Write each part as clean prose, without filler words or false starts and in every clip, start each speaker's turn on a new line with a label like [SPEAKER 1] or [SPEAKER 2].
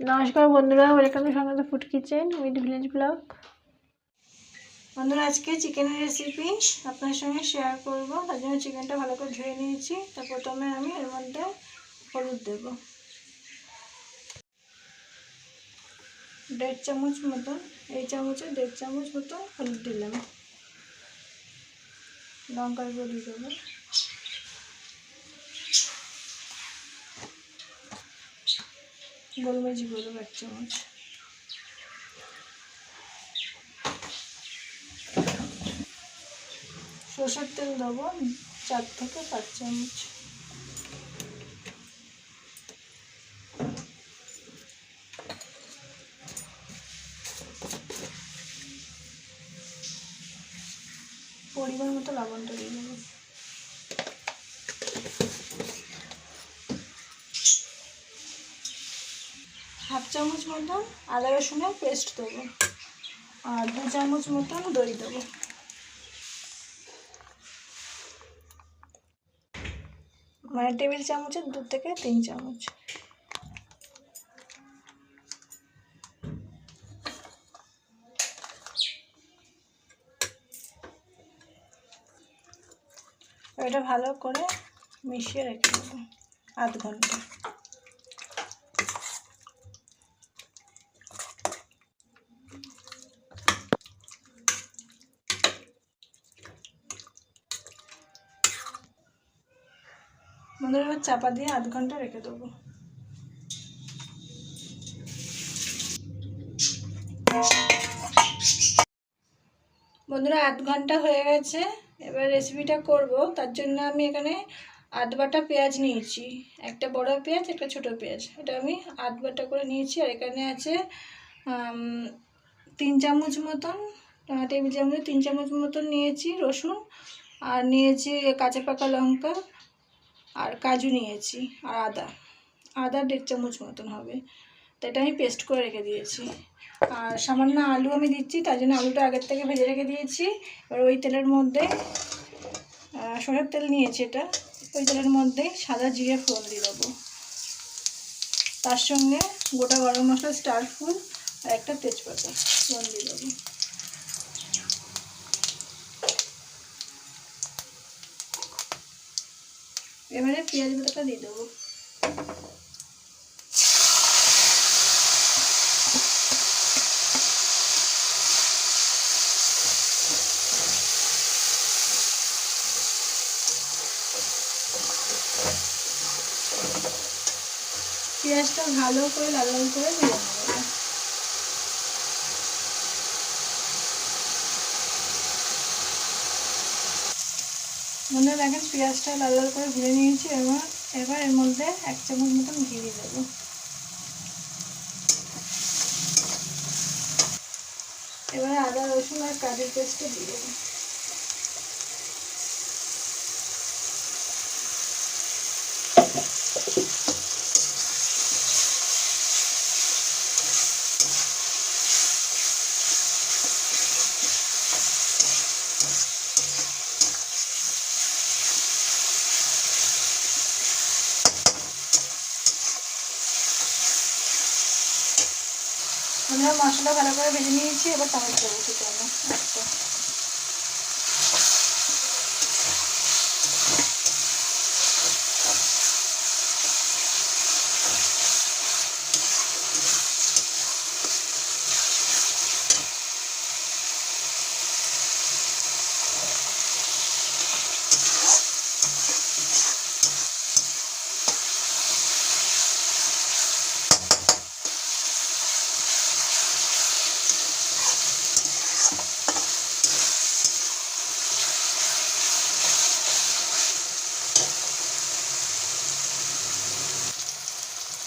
[SPEAKER 1] নমস্কার বন্ধুরা, welcome to সংগত food kitchen with village blog. বন্ধুরা, আজকে চিকেনের রেসিপি আপনার সঙ্গে শেয়ার করব। তার জন্য চিকেনটা ভালো করে ধুয়ে নিয়েছি। তার প্রথমে আমি এর মধ্যে হলুদ দেব 1.5 চামচ মতন। এই চামচে 1.5 চামচ মতো হলুদ দিলাম। লঙ্কার গুঁড়ো দিয়ে দেবো, গোলমরিচ গুঁড়ো 1 চামচ, সরষের তেল দেবো 4 থেকে 5 চামচ, পরিমাণ মতো লবণটা দিয়ে দেবো, হাফ চামচ মতন আদা রসুনের পেস্ট দেবো, আর 2 চামচ মতন দই দেবো, মানে টেবিল চামচের 2 থেকে 3 চামচ। এটা ভালো করে মিশিয়ে রেখে দেবো আধ ঘন্টা। বন্ধুরা, এবার চাপা দিয়ে আধ ঘন্টা রেখে দেবো। বন্ধুরা, আধ ঘন্টা হয়ে গেছে। এবার রেসিপিটা করব। তার জন্য আমি এখানে আধ বাটা পেঁয়াজ নিয়েছি, একটা বড় পেঁয়াজ, একটা ছোট পেঁয়াজ। এটা আমি আধ বাটা করে নিয়েছি। আর এখানে আছে 3 চামচ মতন, টেবিল চামচে 3 চামচ মতন নিয়েছি রসুন, আর নিয়েছি কাঁচা পাকা লঙ্কা, আর কাজু নিয়েছি, আর আদা 1.5 চামচ মতন হবে। তো এটা আমি পেস্ট করে রেখে দিয়েছি। আর সামান্য আলু আমি দিচ্ছি, তার জন্য আলুটা আগের থেকে ভেজে রেখে দিয়েছি। এবার ওই তেলের মধ্যে সরষের তেল নিয়েছি, এটা ওই তেলের মধ্যে সাদা জিরে ফোড়ন দিয়ে দেবো। তার সঙ্গে গোটা গরম মশলা, স্টার ফুল আর একটা তেজপাতা ফোড়ন দিয়ে দেবো। এবারে পেঁয়াজ বাটাটা দিয়ে দেবো। পেঁয়াজটা ভালো করে লাল লাল করে ভেজে নেবো। বন্ধুরা দেখেন, পেঁয়াজটা লাল লাল করে ভেজে নিয়েছি। এবার এর মধ্যে 1 চামচ মতন ঘি দিয়ে দেবো। এবার আদা রসুন আর কাজুর পেস্টটা দিয়ে দেবো। আমরা মশলা ভালো করে ভেজে নিয়েছি। এবার টমেটো দেবো চিকেনে একটা।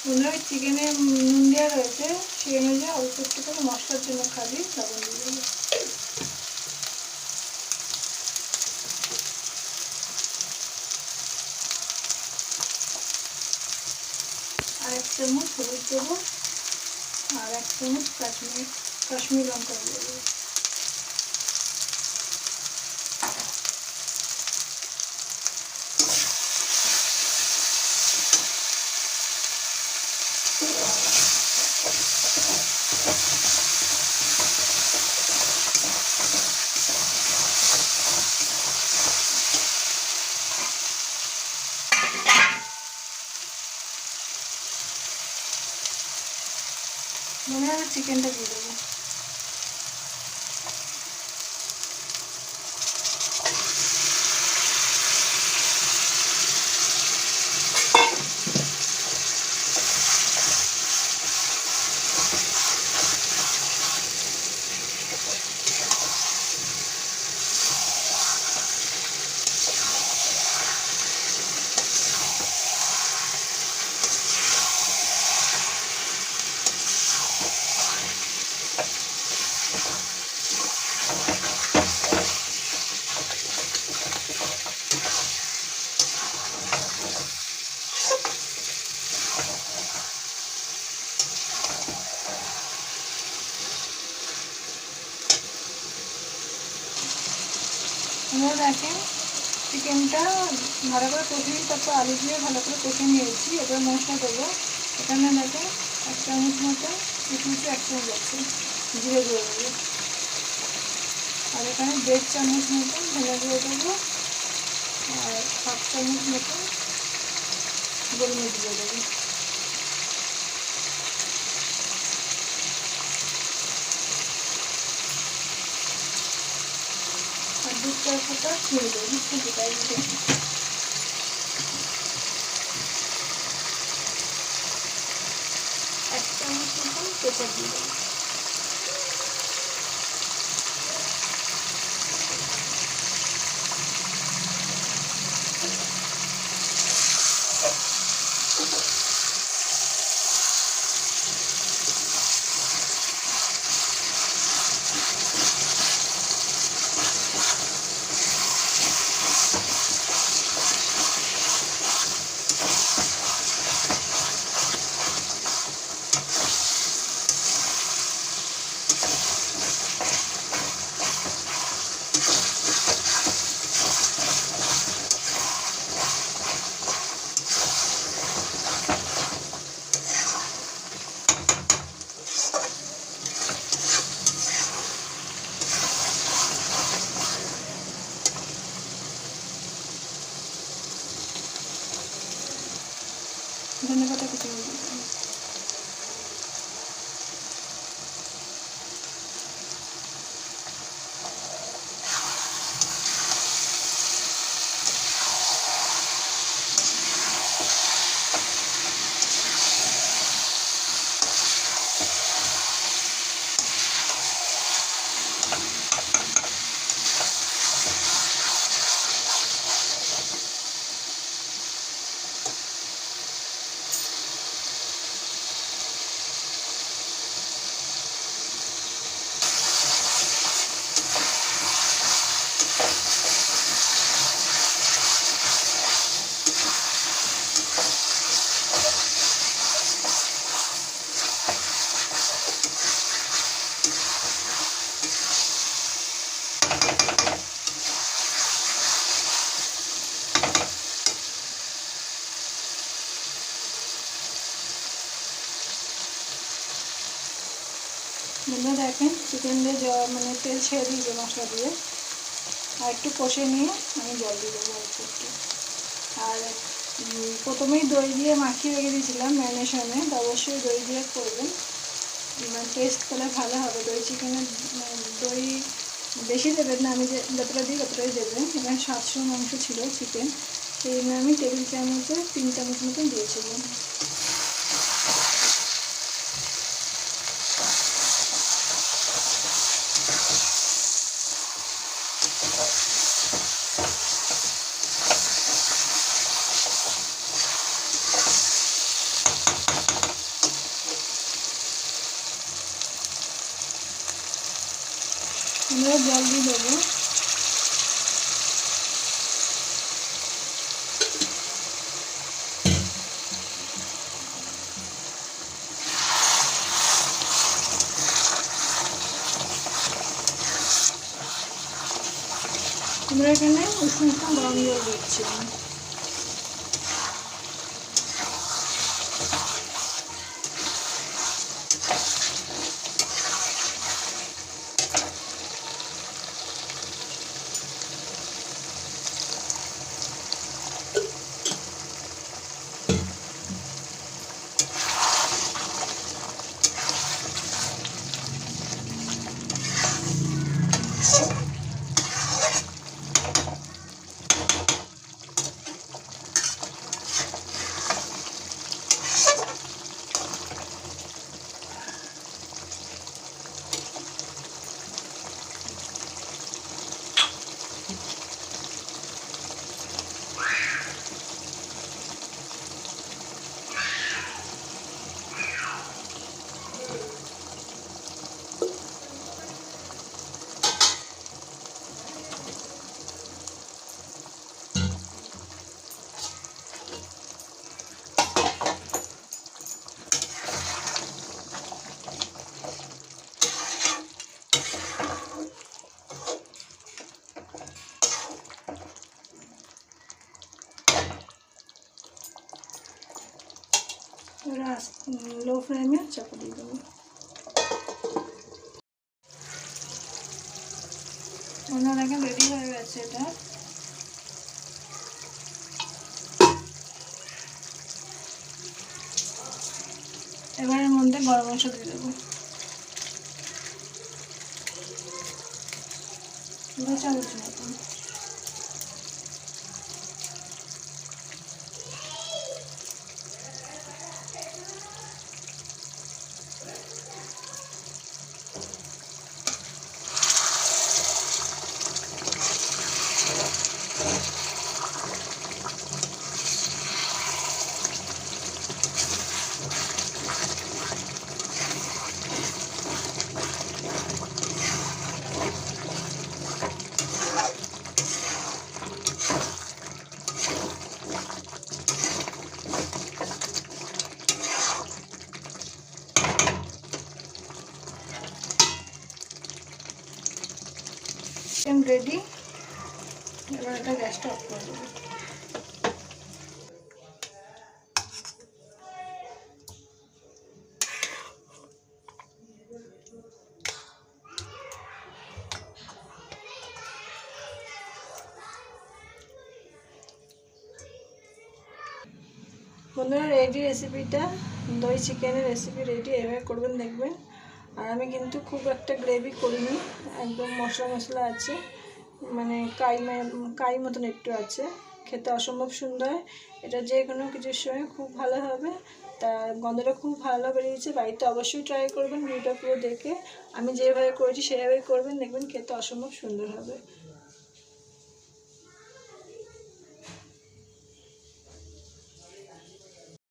[SPEAKER 1] বন্ধুরা, চিকেনে নুন দেওয়া রয়েছে, সেই অনুযায়ী অল্প একটু করে মশলার জন্য খালি লবণ দিয়ে দেবো। আর 1 চামচ হলুদ দেবো, আর 1 চামচ কাশ্মীরি লঙ্কা দিয়ে দেবো। মনে হয় চিকেনটা দিয়ে দেবো। আপনারা দেখেন চিকেনটা ভালো করে কষিয়ে তারপর আলু দিয়ে ভালো করে কষিয়ে নিয়েছি। এবার মশলা দেবো। এখানে দেখেন 1 চামচ মতো কিছু 1 চামচ আছে জিরে গুঁড়ো দেবো, আর এখানে 1.5 চামচ মতো ধনে গুঁড়ো দেবো, আর 1 চামচ মতো গোলমরিচ গুঁড়ো দেবো। আর 2-4 ফোঁটা ছেড়ে দেবো, বুঝতে পারছি। 1 চামচ মতো পেঁপা দিয়ে দেবো। ধনেপাতা কুচি দিয়ে দিলাম। বন্ধুরা দেখেন চিকেন দিয়ে মানে তেল ছেড়ে দিয়েছে মশলা দিয়ে, আর একটু কষে নিয়ে আমি জল দিয়ে দেবো অল্প একটু। আর প্রথমেই দই দিয়ে মাখিয়ে রেখে দিয়েছিলাম ম্যারিনেশনে, তো অবশ্যই দই দিয়ে করবেন, মানে টেস্ট তাহলে ভালো হবে। দই চিকেনে দই বেশি দেবেন না, আমি যতটা দিই ততটাই দেবেন। এখানে 700 মাংস ছিল চিকেন, সেই জন্য আমি টেবিল চামচে 3 চামচ মতন দিয়েছিলাম। আমরা জল দিয়ে দেবো। আমরা এখানে উষ্ণ গরম জল দিচ্ছিলাম। চাপা দিয়ে দেবো। বন্ধুরা দেখেন রেডি হয়ে গেছে এটা। এবার এর মধ্যে গরম মশলা দিয়ে দেবো 2 চামচ মতন। Chicken ready. এবার এটা গ্যাসটা অফ করে দেবো। বন্ধুরা রেডি রেসিপিটা, দই চিকেনের রেসিপি রেডি। এভাবে করবেন দেখবেন। আর আমি কিন্তু খুব একটা গ্রেভি করিনি, একদম মশলা মশলা আছে, মানে কাই মতন একটু আছে। খেতে অসম্ভব সুন্দর। এটা যে কোনো কিছুর সঙ্গে খুব ভালো হবে। তার গন্ধটা খুব ভালো বেরিয়েছে। বাড়িতে অবশ্যই ট্রাই করবেন ভিডিওটা পুরো দেখে। আমি যেভাবে করেছি সেভাবেই করবেন, দেখবেন খেতে অসম্ভব সুন্দর হবে।